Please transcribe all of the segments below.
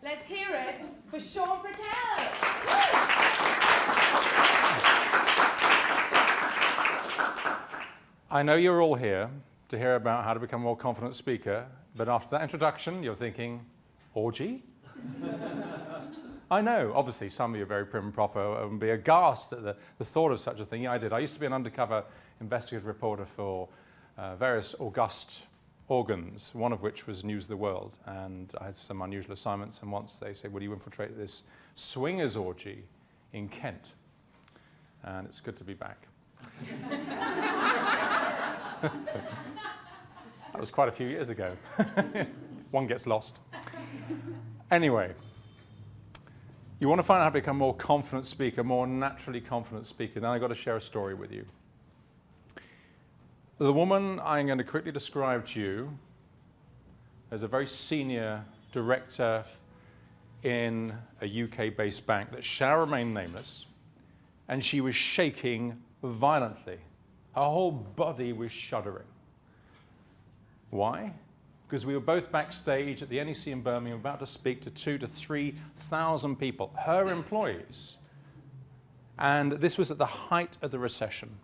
Let's hear it for Sean Brickell. I know you're all here to hear about how to become a more confident speaker, but after that introduction, you're thinking, orgy? I know, obviously, some of you are very prim and proper and be aghast at the thought of such a thing. Yeah, I did. I used to be an undercover investigative reporter for various august organs, one of which was News of the World, and I had some unusual assignments, and once they said, will you infiltrate this swingers orgy in Kent? And it's good to be back. That was quite a few years ago. One gets lost. Anyway, you want to find out how to become a more confident speaker, more naturally confident speaker, then I've got to share a story with you. The woman I'm going to quickly describe to you is a very senior director in a UK-based bank that shall remain nameless, and she was shaking violently. Her whole body was shuddering. Why? Because we were both backstage at the NEC in Birmingham about to speak to 2,000 to 3,000 people, her employees. And this was at the height of the recession.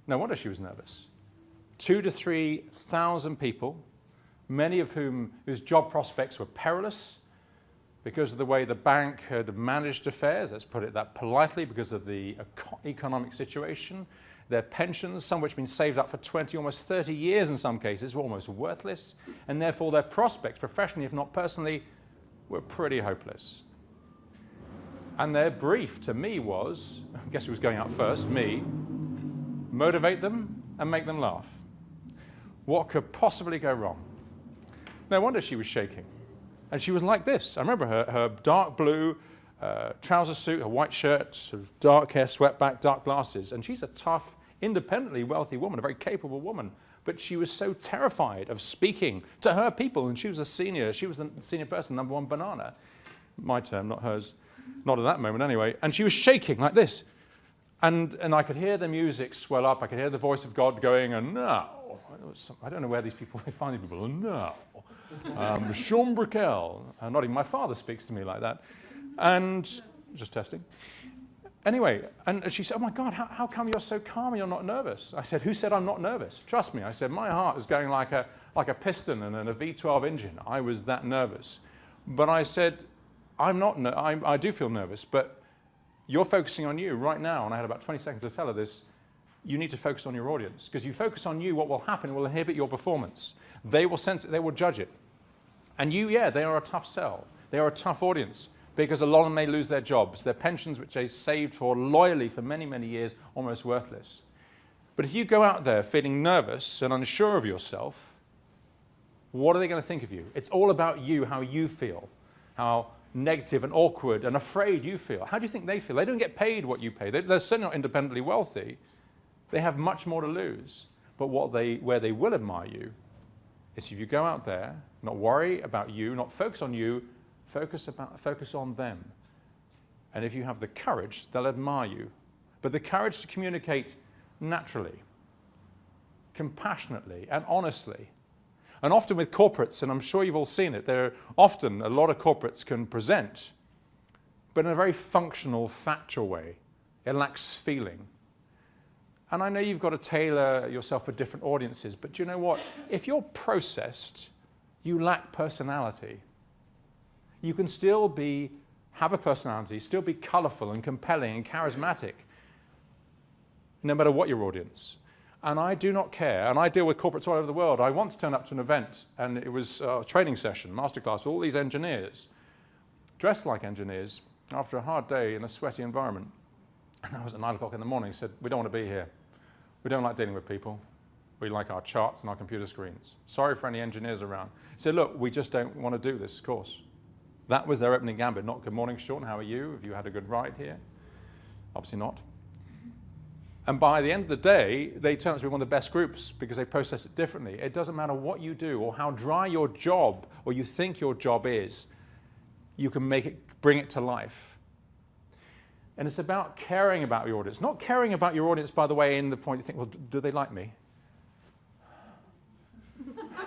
No wonder she was nervous. 2,000 to 3,000 people, many of whose job prospects were perilous because of the way the bank had managed affairs, let's put it that politely, because of the economic situation. Their pensions, some of which had been saved up for 20, almost 30 years in some cases, were almost worthless, and therefore their prospects, professionally if not personally, were pretty hopeless. And their brief to me was, guess who was going out first? Me. Motivate them and make them laugh. What could possibly go wrong? No wonder she was shaking. And she was like this. I remember her dark blue trouser suit, her white shirt, sort of dark hair, swept back, dark glasses. And she's a tough, independently wealthy woman, a very capable woman. But she was so terrified of speaking to her people. And she was the senior person, number one banana. My term, not hers. Not at that moment anyway. And she was shaking like this. And I could hear the music swell up. I could hear the voice of God going, and now, I don't know where these people, they find these people, and now, Sean Brickell. Not even my father speaks to me like that. And, just testing. Anyway, and she said, oh my God, how come you're so calm and you're not nervous? I said, who said I'm not nervous? Trust me. I said, my heart was going like a piston in a V12 engine. I was that nervous. But I said, I do feel nervous, but you're focusing on you right now, and I had about 20 seconds to tell her this. You need to focus on your audience, because you focus on you, what will happen will inhibit your performance. They will sense it, they will judge it. And you, yeah, they are a tough sell. They are a tough audience, because a lot of them may lose their jobs, their pensions, which they saved for loyally for many, many years, almost worthless. But if you go out there feeling nervous and unsure of yourself, what are they going to think of you? It's all about you, how you feel, how negative and awkward and afraid you feel. How do you think they feel? They don't get paid what you pay. They're certainly not independently wealthy. They have much more to lose. But where they will admire you is if you go out there, not worry about you, not focus on you, focus on them. And if you have the courage, they'll admire you. But the courage to communicate naturally, compassionately, and honestly. And often with corporates, and I'm sure you've all seen it, there are often a lot of corporates can present, but in a very functional, factual way. It lacks feeling. And I know you've got to tailor yourself for different audiences, but do you know what? If you're processed, you lack personality. You can still have a personality, still be colorful and compelling and charismatic, no matter what your audience. And I do not care, and I deal with corporates all over the world. I once turned up to an event, and it was a training session, masterclass, with all these engineers, dressed like engineers, after a hard day in a sweaty environment. And I was at 9 o'clock in the morning, said, we don't want to be here. We don't like dealing with people. We like our charts and our computer screens. Sorry for any engineers around. He said, look, we just don't want to do this course. That was their opening gambit, not good morning, Sean, how are you? Have you had a good ride here? Obviously not. And by the end of the day, they turn out to be one of the best groups because they process it differently. It doesn't matter what you do or how dry your job or you think your job is, you can bring it to life. And it's about caring about your audience. Not caring about your audience, by the way, in the point you think, well, do they like me?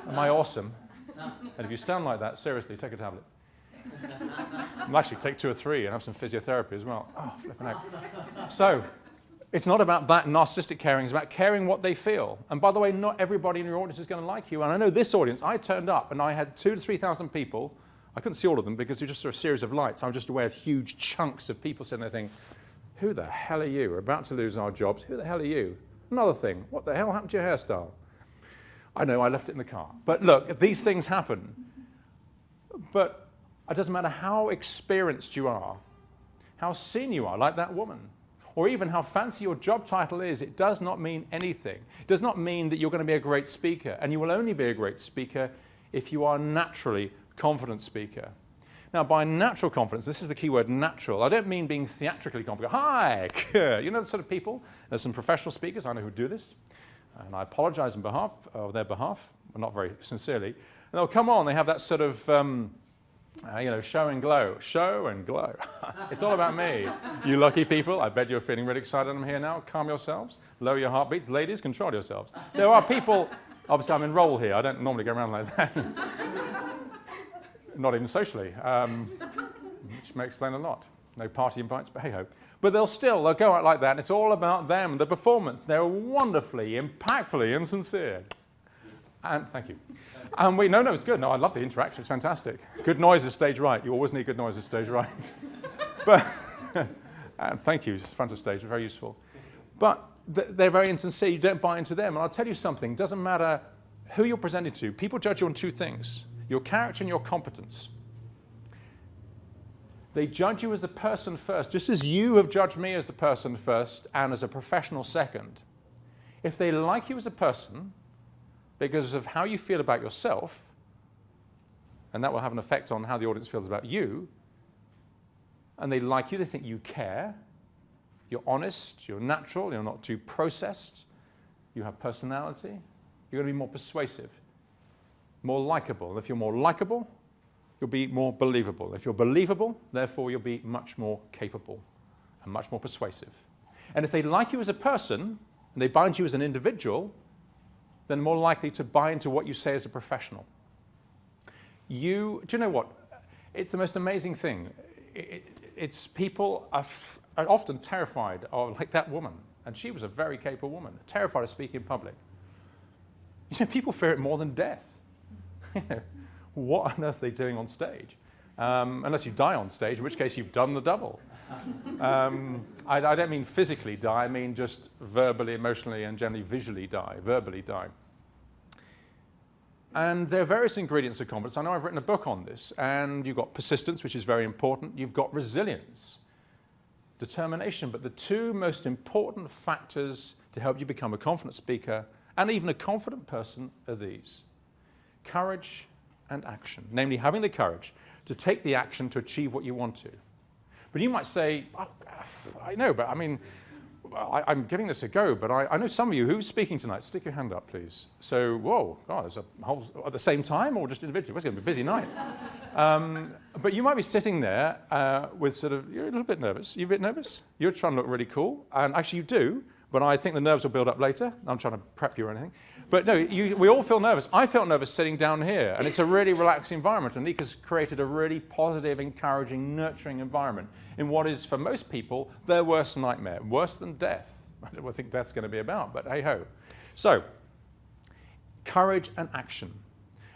Am I awesome? And if you stand like that, seriously, take a tablet. I'll actually take 2 or 3 and have some physiotherapy as well. Oh, flipping out. So, it's not about that narcissistic caring, it's about caring what they feel. And by the way, not everybody in your audience is going to like you. And I know this audience, I turned up and I had 2,000 to 3,000 people. I couldn't see all of them because you just saw a series of lights. I was just aware of huge chunks of people sitting there thinking, who the hell are you? We're about to lose our jobs. Who the hell are you? Another thing, what the hell happened to your hairstyle? I know, I left it in the car. But look, these things happen. But it doesn't matter how experienced you are, how seen you are, like that woman, or even how fancy your job title is, it does not mean anything. It does not mean that you're going to be a great speaker, and you will only be a great speaker if you are naturally a confident speaker. Now, by natural confidence, this is the key word, natural. I don't mean being theatrically confident. Hi! You know the sort of people? There's some professional speakers I know who do this, and I apologize on their behalf, but not very sincerely. And they'll come on, they have that sort of, show and glow. Show and glow. It's all about me. You lucky people, I bet you're feeling really excited I'm here now. Calm yourselves, lower your heartbeats. Ladies, control yourselves. There are people, obviously I'm in role here, I don't normally go around like that. Not even socially, which may explain a lot. No party invites, but hey-ho. But they'll go out like that, and it's all about them, the performance. They're wonderfully, impactfully, and sincere. And thank you. And no, it's good. No, I love the interaction. It's fantastic. Good noise is stage right. You always need good noise is stage right. But thank you. It's front of stage. Very useful. But they're very insincere. You don't buy into them. And I'll tell you something. It doesn't matter who you're presented to. People judge you on 2 things. Your character and your competence. They judge you as a person first, just as you have judged me as a person first and as a professional second. If they like you as a person because of how you feel about yourself, and that will have an effect on how the audience feels about you, and they like you, they think you care, you're honest, you're natural, you're not too processed, you have personality, you're going to be more persuasive, more likable. If you're more likable, you'll be more believable. If you're believable, therefore you'll be much more capable and much more persuasive. And if they like you as a person, and they bind you as an individual, then more likely to buy into what you say as a professional. Do you know what? It's the most amazing thing. It's people are often terrified of, like that woman, and she was a very capable woman, terrified of speaking in public. You know, people fear it more than death. What on earth are they doing on stage? Unless you die on stage, in which case you've done the double. I don't mean physically die, I mean just verbally, emotionally, and generally visually die, verbally die. And there are various ingredients of confidence. I know I've written a book on this, and you've got persistence, which is very important. You've got resilience, determination, but the 2 most important factors to help you become a confident speaker and even a confident person are these: courage and action, namely having the courage to take the action to achieve what you want to. But you might say, oh, I know, but I mean, I'm giving this a go, but I know some of you who's speaking tonight. Stick your hand up, please. So, whoa, God, there's a whole, at the same time or just individually? It's going to be a busy night. But you might be sitting there with sort of, you're a little bit nervous. You're a bit nervous? You're trying to look really cool, and actually you do, but I think the nerves will build up later. I'm trying to prep you or anything. But no, we all feel nervous. I felt nervous sitting down here, and it's a really relaxed environment, and Nika's created a really positive, encouraging, nurturing environment in what is, for most people, their worst nightmare, worse than death. I don't know what I think death's going to be about, but hey-ho. So, courage and action.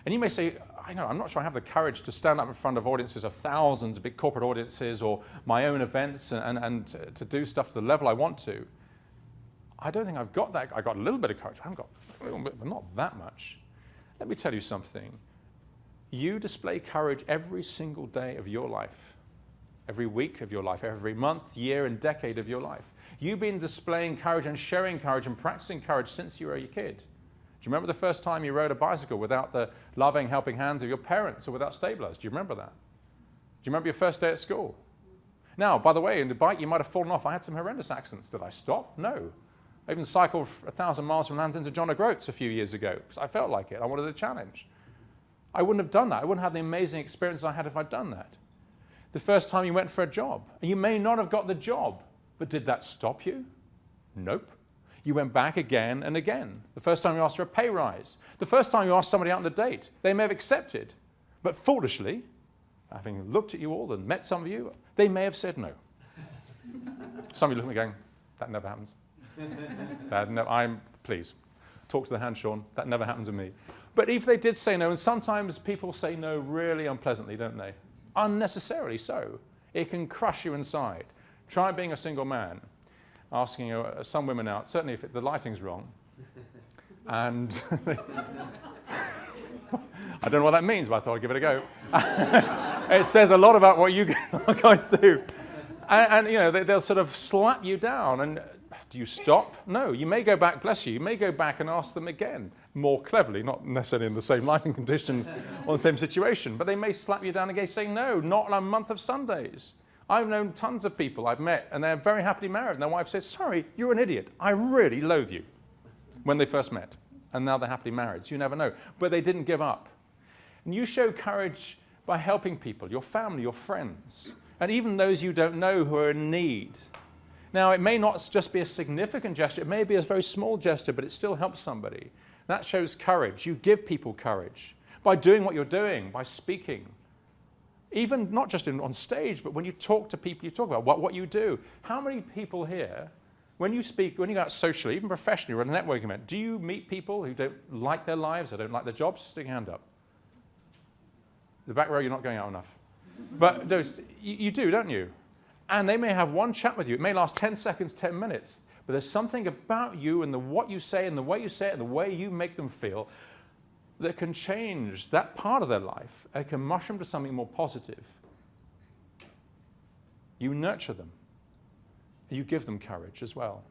And you may say, I know, I'm not sure I have the courage to stand up in front of audiences of thousands, big corporate audiences, or my own events, and to do stuff to the level I want to. I don't think I've got that. I got a little bit of courage. I haven't got a little bit, but not that much. Let me tell you something. You display courage every single day of your life, every week of your life, every month, year, and decade of your life. You've been displaying courage and sharing courage and practicing courage since you were a kid. Do you remember the first time you rode a bicycle without the loving, helping hands of your parents or without stabilizers? Do you remember that? Do you remember your first day at school? Now, by the way, in the bike, you might have fallen off. I had some horrendous accidents. Did I stop? No. I even cycled 1,000 miles from Land's End to John O'Groats a few years ago because I felt like it. I wanted a challenge. I wouldn't have done that. I wouldn't have the amazing experience I had if I'd done that. The first time you went for a job, and you may not have got the job, but did that stop you? Nope. You went back again and again. The first time you asked for a pay rise. The first time you asked somebody out on a date, they may have accepted, but foolishly, having looked at you all and met some of you, they may have said no. Some of you look at me going, that never happens. Please, talk to the hand, Sean. That never happens to me. But if they did say no, and sometimes people say no really unpleasantly, don't they? Unnecessarily so. It can crush you inside. Try being a single man, asking some women out, certainly if the lighting's wrong. And I don't know what that means, but I thought I'd give it a go. It says a lot about what you guys do. And you know, they'll sort of slap you down. And do you stop? No, you may go back, bless you, you may go back and ask them again, more cleverly, not necessarily in the same lighting conditions or the same situation, but they may slap you down again saying, no, not on a month of Sundays. I've known tons of people I've met, and they're very happily married, and their wife says, sorry, you're an idiot. I really loathe you, when they first met. And now they're happily married, so you never know. But they didn't give up. And you show courage by helping people, your family, your friends, and even those you don't know who are in need. Now, it may not just be a significant gesture. It may be a very small gesture, but it still helps somebody. That shows courage. You give people courage by doing what you're doing, by speaking. Even not just on stage, but when you talk to people, you talk about what you do. How many people here, when you speak, when you go out socially, even professionally, or at a networking event, do you meet people who don't like their lives or don't like their jobs? Stick your hand up. The back row, you're not going out enough. But you do, don't you? And they may have one chat with you. It may last 10 seconds, 10 minutes. But there's something about you and what you say and the way you say it and the way you make them feel that can change that part of their life and can mushroom to something more positive. You nurture them. You give them courage as well.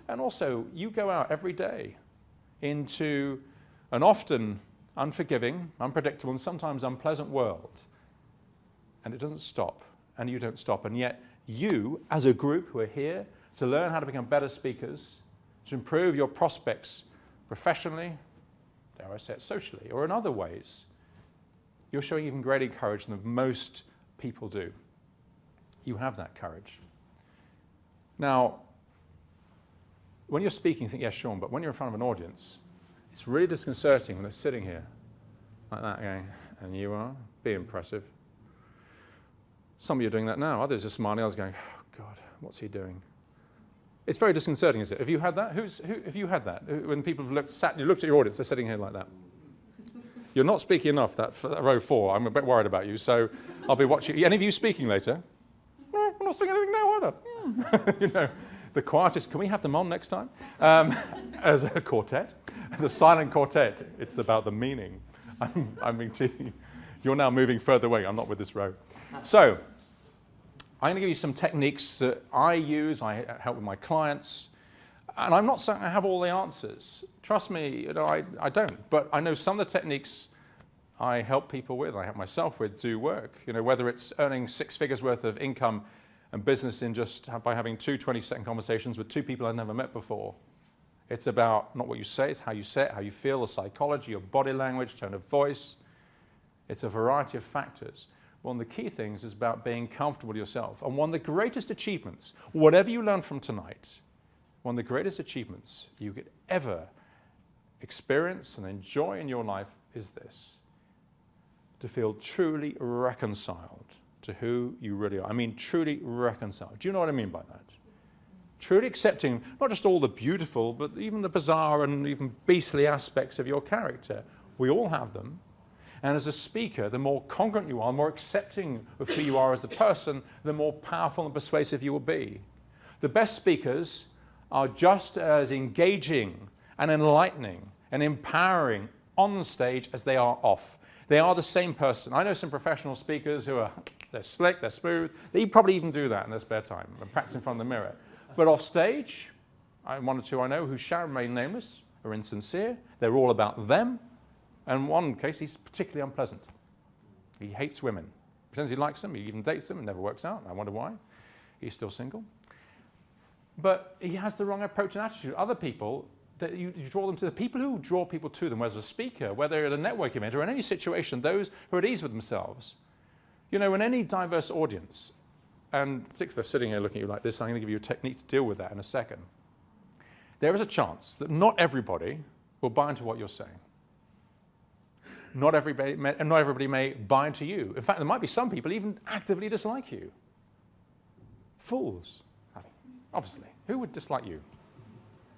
And also, you go out every day into an often unforgiving, unpredictable, and sometimes unpleasant world. And it doesn't stop. And you don't stop. And yet, you, as a group who are here to learn how to become better speakers, to improve your prospects professionally, dare I say it, socially, or in other ways, you're showing even greater courage than most people do. You have that courage. Now, when you're speaking, you think, yes, Sean, but when you're in front of an audience, it's really disconcerting when they're sitting here like that going, and you are, be impressive. Some of you are doing that now. Others are smiling. Others are going, oh, God, what's he doing? It's very disconcerting, isn't it? Have you had that? Have you had that? When people have looked at your audience, they're sitting here like that. You're not speaking enough, that row 4. I'm a bit worried about you, so I'll be watching. Any of you speaking later? I'm not saying anything now either. You know, the quietest. Can we have them on next time? As a quartet. The silent quartet. It's about the meaning. I'm being cheeky. You're now moving further away. I'm not with this row. So, I'm going to give you some techniques that I use. I help with my clients. And I'm not saying I have all the answers. Trust me, you know, I don't. But I know some of the techniques I help people with, I help myself with, do work. You know, whether it's earning 6 figures worth of income and business in just by having 2 20-second conversations with 2 people I've never met before. It's about not what you say, it's how you say it, how you feel, the psychology, your body language, tone of voice. It's a variety of factors. One of the key things is about being comfortable with yourself. And one of the greatest achievements, whatever you learn from tonight, one of the greatest achievements you could ever experience and enjoy in your life is this: to feel truly reconciled to who you really are. I mean, truly reconciled. Do you know what I mean by that? Truly accepting not just all the beautiful, but even the bizarre and even beastly aspects of your character. We all have them. And as a speaker, the more congruent you are, the more accepting of who you are as a person, the more powerful and persuasive you will be. The best speakers are just as engaging and enlightening and empowering on the stage as they are off. They are the same person. I know some professional speakers who they're slick, they're smooth. They probably even do that in their spare time and practice in front of the mirror. But off stage, one or two I know who shall remain nameless, are insincere. They're all about them. And in one case, he's particularly unpleasant. He hates women. Pretends he likes them. He even dates them. It never works out. I wonder why. He's still single. But he has the wrong approach and attitude. Other people, that you draw them to the people who draw people to them, whether as a speaker, whether at a networking event, or in any situation, those who are at ease with themselves. You know, in any diverse audience, and particularly if they're sitting here looking at you like this, I'm going to give you a technique to deal with that in a second. There is a chance that not everybody will buy into what you're saying. Not everybody may buy into you. In fact, there might be some people even actively dislike you. Fools. Obviously. Who would dislike you?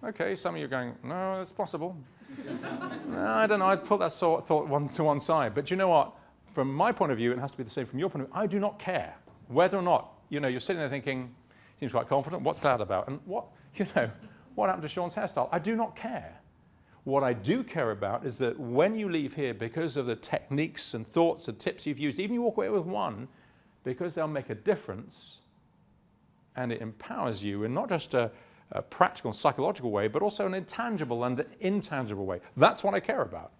Okay, some of you are going, no, that's possible. No, I don't know, I'd put that sort of thought to one side. But you know what? From my point of view, it has to be the same from your point of view. I do not care whether or not, you're sitting there thinking, seems quite confident, what's that about? And what happened to Sean's hairstyle? I do not care. What I do care about is that when you leave here, because of the techniques and thoughts and tips you've used, even you walk away with one, because they'll make a difference, and it empowers you in not just a practical and psychological way, but also an intangible and intangible way. That's what I care about.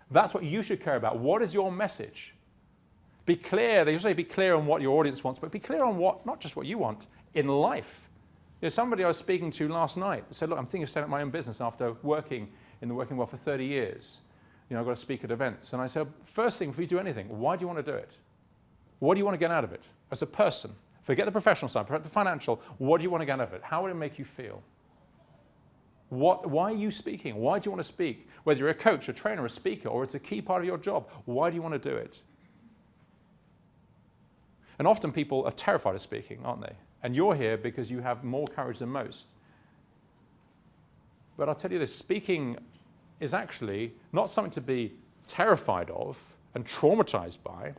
That's what you should care about. What is your message? Be clear. They usually say be clear on what your audience wants, but be clear on what, not just what you want, in life. Somebody I was speaking to last night said, look, I'm thinking of setting up my own business after working in the working world for 30 years. I've got to speak at events. And I said, first thing, if you do anything, why do you want to do it? What do you want to get out of it as a person? Forget the professional side, forget the financial. What do you want to get out of it? How would it make you feel? Why are you speaking? Why do you want to speak? Whether you're a coach, a trainer, a speaker, or it's a key part of your job, why do you want to do it? And often people are terrified of speaking, aren't they? And you're here because you have more courage than most. But I'll tell you this, speaking is actually not something to be terrified of and traumatized by,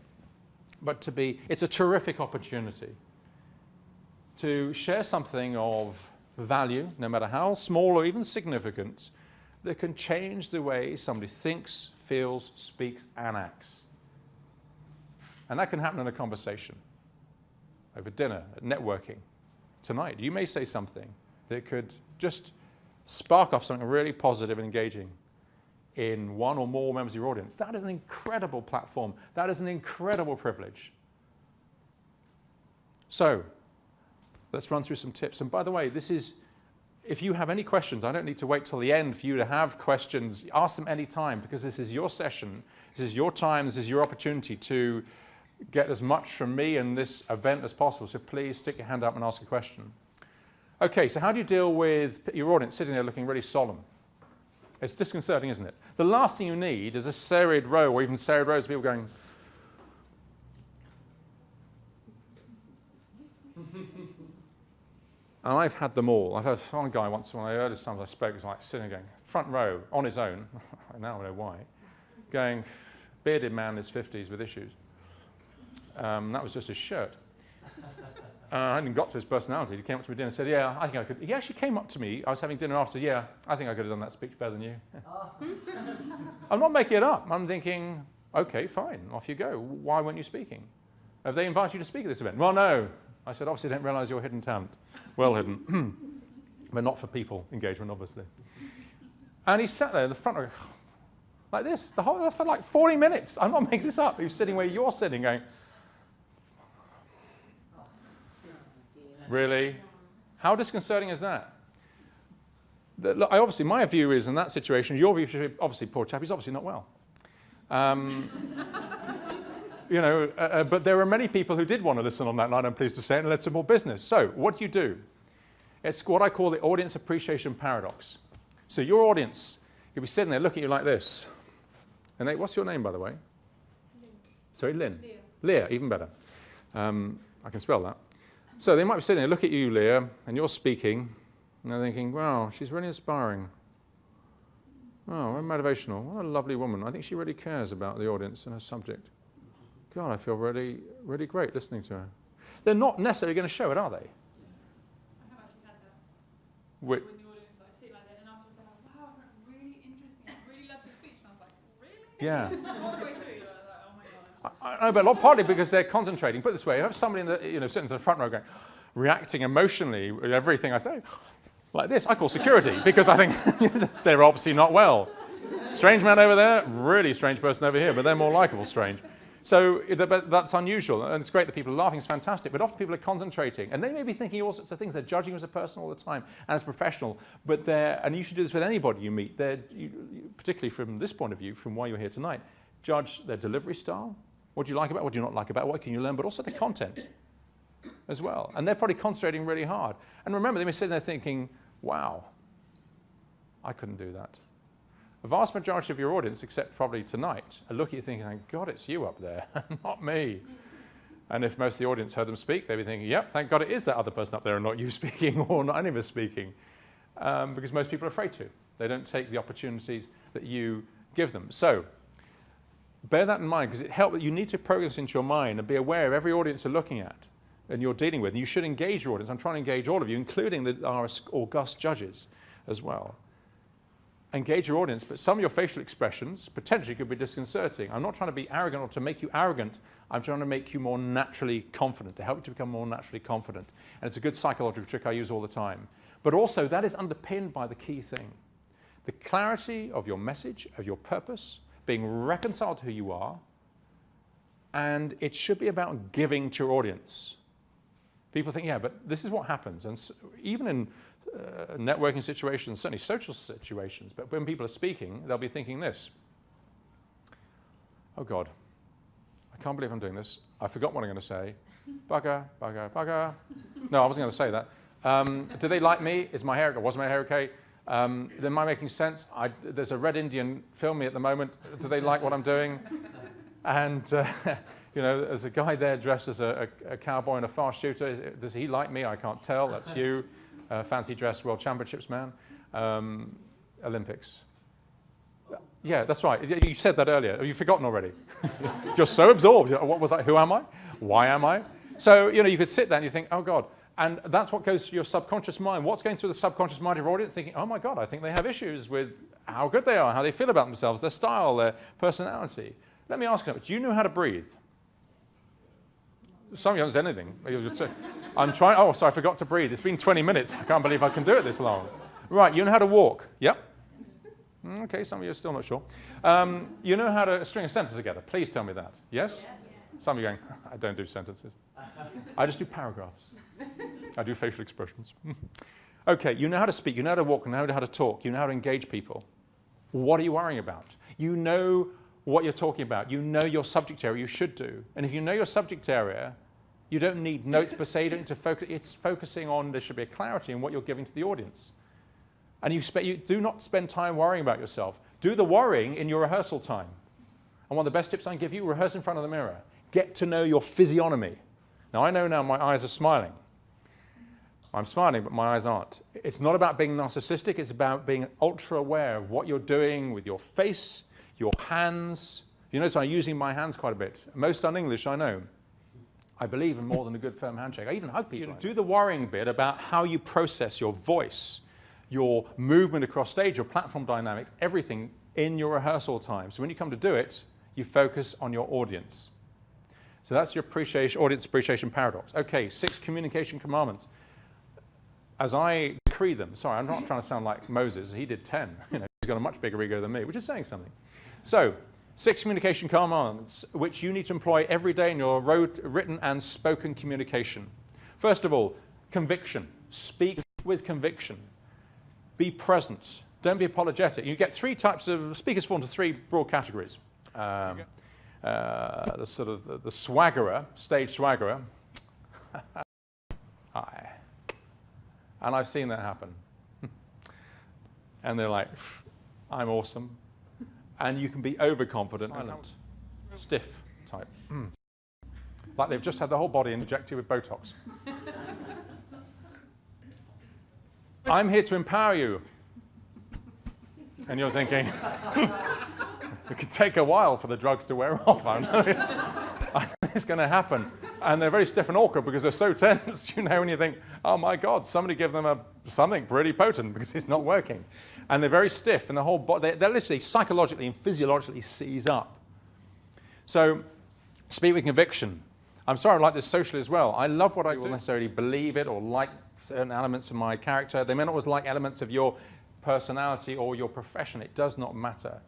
but it's a terrific opportunity to share something of value, no matter how small or even significant, that can change the way somebody thinks, feels, speaks, and acts. And that can happen in a conversation, over dinner, at networking. Tonight, you may say something that could just spark off something really positive and engaging in one or more members of your audience. That is an incredible platform. That is an incredible privilege. So, let's run through some tips. And by the way, if you have any questions, I don't need to wait till the end for you to have questions. Ask them any time, because this is your session, this is your time, this is your opportunity to get as much from me and this event as possible. So please stick your hand up and ask a question. Okay, so how do you deal with your audience sitting there looking really solemn? It's disconcerting, isn't it? The last thing you need is a serried row, or even serried rows of people going, and I've had them all. I've had one guy once, one of the earliest times I spoke, was like sitting going, front row, on his own, I now know why, going, bearded man in his 50s with issues. That was just his shirt. I hadn't got to his personality. He came up to me at dinner and said, yeah, I think I could. He actually came up to me. I was having dinner after, yeah, I think I could have done that speech better than you. I'm not making it up. I'm thinking, okay, fine, off you go. Why weren't you speaking? Have they invited you to speak at this event? Well, no. I said, obviously, I didn't realize your hidden talent. Well hidden. But not for people engagement, obviously. And he sat there in the front row, like this, for like 40 minutes. I'm not making this up. He was sitting where you're sitting going, really? How disconcerting is that? Look, obviously, my view is in that situation, your view should be, obviously, poor chap, he's obviously not well. But there are many people who did want to listen on that night, I'm pleased to say, and led to more business. So what do you do? It's what I call the audience appreciation paradox. So your audience could be sitting there looking at you like this. And what's your name, by the way? Lynn. Sorry, Lynn? Leah, even better. I can spell that. So they might be sitting there, look at you, Leah, and you're speaking, and they're thinking, wow, she's really inspiring. Oh, very motivational. What a lovely woman. I think she really cares about the audience and her subject. God, I feel really, really great listening to her. They're not necessarily going to show it, are they? I have actually had that. With the audience, I sit like that, and afterwards they're like, wow, really interesting. I really loved the speech. And I was like, really? Yeah. All the way through, you're like, oh my God. I know, but partly because they're concentrating. Put it this way, you have somebody sitting to the front row going, reacting emotionally with everything I say, like this. I call security, because I think they're obviously not well. Strange man over there, really strange person over here, but they're more likable strange. So that's unusual, and it's great that people are laughing, it's fantastic, but often people are concentrating, and they may be thinking all sorts of things. They're judging you as a person all the time, and as a professional, and you should do this with anybody you meet, particularly from this point of view, from why you're here tonight, judge their delivery style. What do you like about it? What do you not like about it? What can you learn? But also the content as well. And they're probably concentrating really hard. And remember, they may sit there thinking, wow, I couldn't do that. a vast majority of your audience, except probably tonight, are looking at you thinking, thank God it's you up there, not me. And if most of the audience heard them speak, they'd be thinking, yep, thank God it is that other person up there and not you speaking or not any of us speaking. Because most people are afraid to. They don't take the opportunities that you give them. So bear that in mind, because it helps. You need to program this into your mind and be aware of every audience you're looking at and you're dealing with. And you should engage your audience. I'm trying to engage all of you, including our august judges as well. Engage your audience, but some of your facial expressions potentially could be disconcerting. I'm not trying to be arrogant or to make you arrogant. I'm trying to make you more naturally confident, to help you to become more naturally confident. And it's a good psychological trick I use all the time. But also, that is underpinned by the key thing. The clarity of your message, of your purpose, being reconciled to who you are, and it should be about giving to your audience. People think, yeah, but this is what happens. And even in networking situations, certainly social situations, but when people are speaking, they'll be thinking this. Oh God, I can't believe I'm doing this. I forgot what I'm going to say. Bugger, bugger, bugger. No, I wasn't going to say that. Do they like me? Is my hair, was my hair okay? Am I making sense? There's a Red Indian filming me at the moment. Do they like what I'm doing? And you know, there's a guy there dressed as a cowboy and a fast shooter. Does he like me? I can't tell. That's you. Fancy dress World Championships man. Olympics. Yeah, that's right. You said that earlier. Have you forgotten already? You're so absorbed. What was I? Who am I? Why am I? So, you know, you could sit there and you think, oh God. And that's what goes through your subconscious mind. What's going through the subconscious mind of your audience? Thinking, oh my God, I think they have issues with how good they are, how they feel about themselves, their style, their personality. Let me ask you, do you know how to breathe? Some of you haven't said anything. I'm trying, oh, sorry, I forgot to breathe. It's been 20 minutes. I can't believe I can do it this long. Right, you know how to walk? Yep. Okay, some of you are still not sure. You know how to string a sentence together? Please tell me that. Yes? Yes. Some of you are going, I don't do sentences. I just do paragraphs. I do facial expressions. Okay, you know how to speak, you know how to walk, you know how to talk, you know how to engage people. What are you worrying about? You know what you're talking about. You know your subject area, you should do. And if you know your subject area, you don't need notes per se, you don't need to focus. It's focusing on, there should be a clarity in what you're giving to the audience. And you do not spend time worrying about yourself. Do the worrying in your rehearsal time. And one of the best tips I can give you, rehearse in front of the mirror. Get to know your physiognomy. Now, I know now my eyes are smiling. I'm smiling, but my eyes aren't. It's not about being narcissistic. It's about being ultra aware of what you're doing with your face, your hands. You notice I'm using my hands quite a bit. Most un-English, I know. I believe in more than a good firm handshake. I even hug people. Do the worrying bit about how you process your voice, your movement across stage, your platform dynamics, everything in your rehearsal time. So when you come to do it, you focus on your audience. So that's your audience appreciation paradox. Okay, 6 communication commandments. As I decree them, sorry, I'm not trying to sound like Moses. He did 10. You know, he's got a much bigger ego than me, which is saying something. So, 6 communication commandments, which you need to employ every day in your written and spoken communication. First of all, conviction. Speak with conviction. Be present. Don't be apologetic. You get 3 types of speakers fall into 3 broad categories. The sort of the swaggerer, stage swaggerer. Hi. And I've seen that happen. And they're like, I'm awesome. And you can be overconfident, silent, stiff type. Like they've just had the whole body injected with Botox. I'm here to empower you. And you're thinking, it could take a while for the drugs to wear off. I think it's going to happen. And they're very stiff and awkward because they're so tense, you know, and you think, oh my God, somebody give them something pretty potent because it's not working. And they're very stiff, and the whole body, they're literally psychologically and physiologically seize up. So, speak with conviction. I'm sorry, I like this socially as well. I love what I will necessarily believe it or like certain elements of my character. They may not always like elements of your personality or your profession. It does not matter.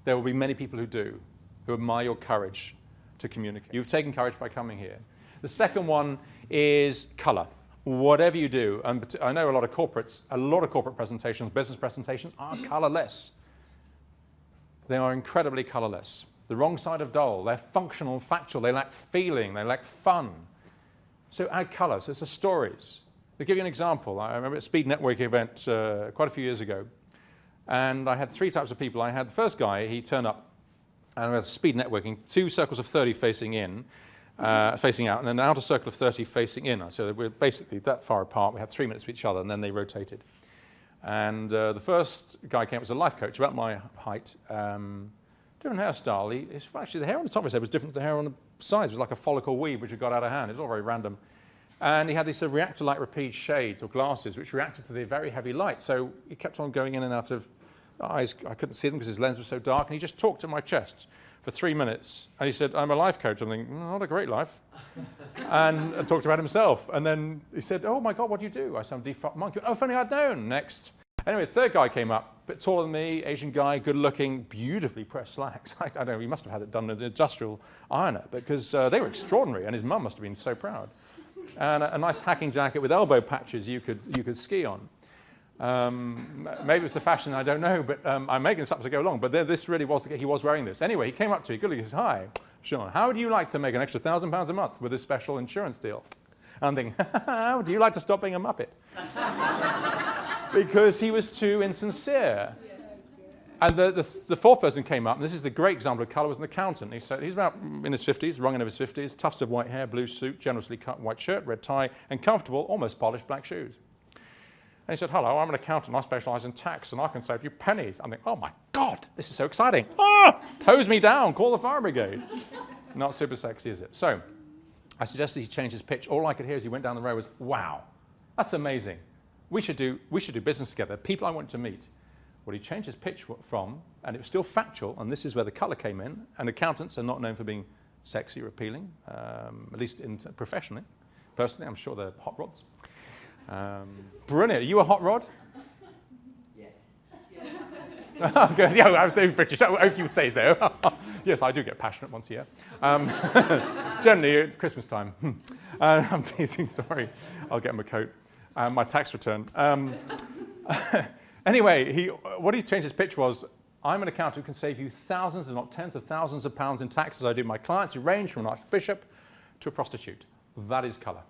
There will be many people who do, who admire your courage to communicate. You've taken courage by coming here. The second one is color. Whatever you do, and I know a lot of corporate presentations, business presentations are colorless. They are incredibly colorless. The wrong side of dull. They're functional and factual. They lack feeling. They lack fun. So add color. So it's the stories. To give you an example, I remember at a speed networking event quite a few years ago, And I had three types of people. I had the first guy, he turned up, and we had speed networking, 2 circles of 30 facing in, facing out, and then an outer circle of 30 facing in. So we're basically that far apart. We had 3 minutes of each other, and then they rotated. And the first guy came up was a life coach, about my height, different hairstyle. Actually, the hair on the top of his head was different to the hair on the sides. It was like a follicle weave, which had got out of hand. It was all very random. And he had these reactor-like Rapide shades or glasses, which reacted to the very heavy light. So he kept on going in and out of eyes. I couldn't see them because his lens was so dark. And he just talked to my chest for 3 minutes. And he said, I'm a life coach. I'm thinking, not a great life. and talked about himself. And then he said, oh, my God, what do you do? I said, I'm a default monk. Oh, if only I'd known. Next. Anyway, the third guy came up, a bit taller than me, Asian guy, good-looking, beautifully pressed slacks. I don't know, he must have had it done with an industrial ironer because they were extraordinary, and his mum must have been so proud. And a nice hacking jacket with elbow patches you could ski on. Maybe it's the fashion, I don't know, but I'm making this up as I go along. But this really was, he was wearing this. Anyway, he came up to me, good-looking, he says, hi, Sean, how would you like to make an extra £1,000 a month with this special insurance deal? And I'm thinking, how do you like to stop being a muppet? Because he was too insincere. And the fourth person came up, and this is a great example of colour, was an accountant. He said he's about in his 50s, wrong end of his 50s, tufts of white hair, blue suit, generously cut white shirt, red tie, and comfortable, almost polished black shoes. And he said, hello, I'm an accountant, I specialise in tax, and I can save you pennies. I'm thinking, oh my God, this is so exciting. Ah, toes me down, call the fire brigade. Not super sexy, is it? So I suggested he change his pitch. All I could hear as he went down the road was, wow, that's amazing. We should do business together. People I want to meet. Well, he changed his pitch from, and it was still factual, and this is where the colour came in, and accountants are not known for being sexy or appealing, at least professionally. Personally, I'm sure they're hot rods. Brilliant. Are you a hot rod? Yes. Oh, good. Yeah, I'm so British. Oh, if you would say so. Yes, I do get passionate once a year. Generally at Christmas time. I'm teasing, sorry. I'll get him a coat. My tax return. Anyway, what he changed his pitch was, I'm an accountant who can save you thousands, if not tens of thousands of pounds in taxes. I do my clients who range from an archbishop to a prostitute. That is colour.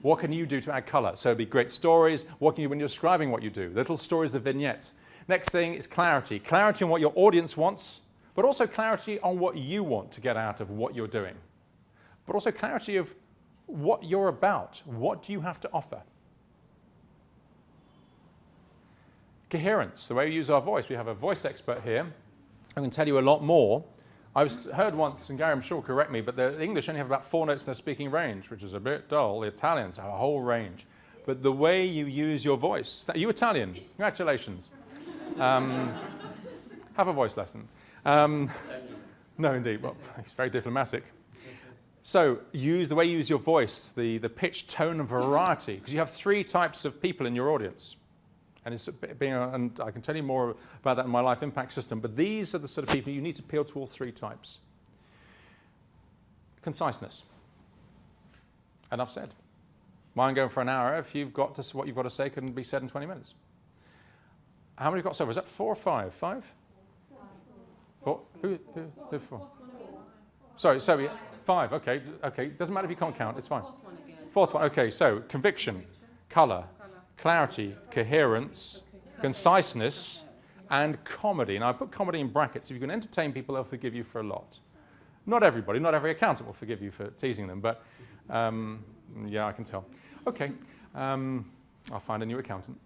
What can you do to add colour? So it'd be great stories. What can you do when you're describing what you do? Little stories, the vignettes. Next thing is clarity. Clarity on what your audience wants, but also clarity on what you want to get out of what you're doing. But also clarity of what you're about. What do you have to offer? Coherence, the way we use our voice. We have a voice expert here who can tell you a lot more. I heard once, and Gary, I'm sure will correct me, but the English only have about 4 notes in their speaking range, which is a bit dull. The Italians have a whole range. But the way you use your voice, are you Italian? Congratulations. Have a voice lesson. No, indeed. Well, it's very diplomatic. So the way you use your voice, the pitch, tone, and variety, because you have 3 types of people in your audience. And and I can tell you more about that in my life impact system, but these are the sort of people you need to appeal to all 3 types. Conciseness. Enough said. Mine going for an hour. If you've got to, what you've got to say can be said in 20 minutes. How many have got so far? Is that 4 or 5? 5? 4? Who 4? Sorry, 5. Okay. Doesn't matter if you can't count. It's fine. Fourth one. Okay. So conviction, colour, clarity, coherence, conciseness, and comedy. Now, I put comedy in brackets. If you can entertain people, they'll forgive you for a lot. Not everybody, not every accountant will forgive you for teasing them, but yeah, I can tell. Okay, I'll find a new accountant.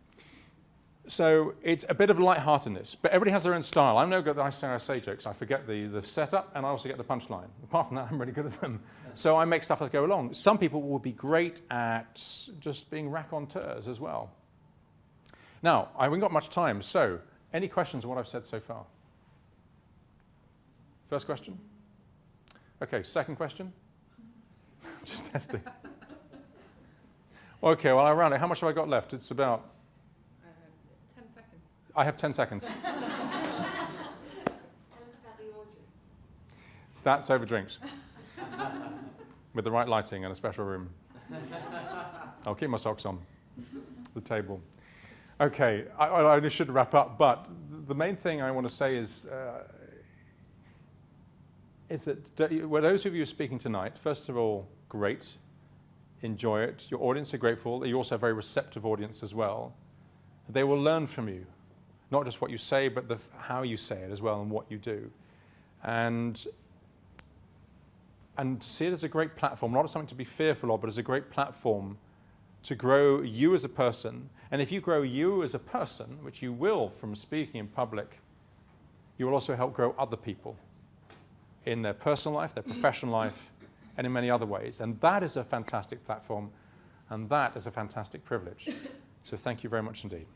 So it's a bit of lightheartedness, but everybody has their own style. I'm no good at I say jokes. I forget the setup, and I also get the punchline. Apart from that, I'm really good at them. So I make stuff as I go along. Some people will be great at just being raconteurs as well. Now, I haven't got much time, so any questions on what I've said so far? First question? Okay, second question? Just testing. Okay, well, I round it. How much have I got left? It's about... 10 seconds. I have 10 seconds. Tell us about the orgy. That's over drinks. With the right lighting and a special room. I'll keep my socks on the table. Okay, I should wrap up, but the main thing I want to say is that well, those of you speaking tonight, first of all, great. Enjoy it. Your audience are grateful. You also have a very receptive audience as well. They will learn from you. Not just what you say, but how you say it as well and what you do. And to see it as a great platform, not as something to be fearful of, but as a great platform to grow you as a person. And if you grow you as a person, which you will from speaking in public, you will also help grow other people in their personal life, their professional life, and in many other ways. And that is a fantastic platform, and that is a fantastic privilege. So thank you very much indeed.